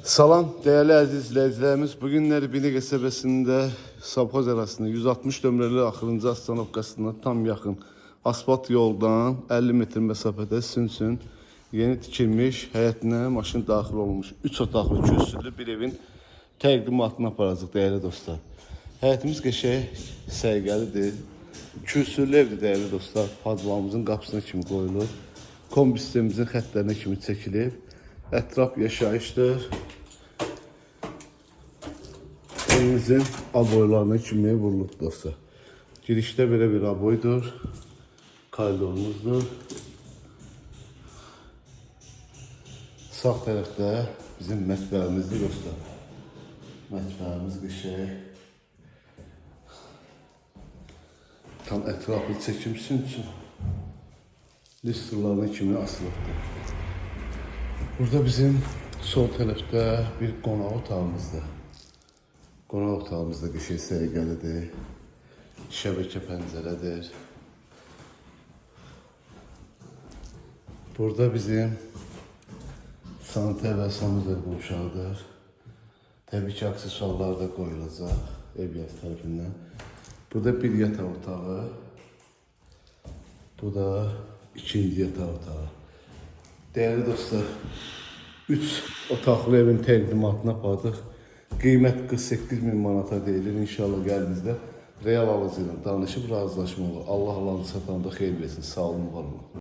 Salam değerli əziz izləyicilərimiz. Bugünləri Bini qəsəbəsində Savxoz arasında 160 nömrəli axırıncı astanovkasına tam yaxın asfalt yoldan 50 metr məsafədə Sünsün yeni tikilmiş həyətinə maşın daxil olmuş 3 otaqlı kürsülü bir evin təqdimatını aparacaq değerli dostlar. Həyətimiz qəşəng səliqəlidir. Kürsülü evdir değerli dostlar. Fazlamızın qapısına kimi qoyulur. Kombi sistemimizin xətlərinə kimi çəkilib. Ətraf yaşayışdır. Evimizin aboylarına kimi vurulub dostlar. Girişdə belə bir aboydur. Koridorumuzdur. Sağ tərəfdə bizim mətbəximizdir dostlar. Mətbəximiz qəşəng. Tam ətraflı çəkimsin üçün listrlarına kimi asılıbdır. Burada bizim sol tərəfdə bir qonaq otağımızdır. Qonaq otağımızda qəşəng səliqəlidir. Şəbəkə pəncərədir. Burada bizim sanitər və sanitər qovşağıdır. Təbii ki, aksesuarlar da qoyulacaq eviyyət tərəfindən. Burada bir yataq otağı. Bu da ikinci yataq otağı. Değerli dostlar, 3 otaqlı evin təqdimatına apardıq. Qiymət 48.000 manata deyilir. İnşallah gəldiyinizdə real alıcı ilə danışıb razılaşma olur. Allah alanı satanda xeyir versin. Sağ olun, var olun.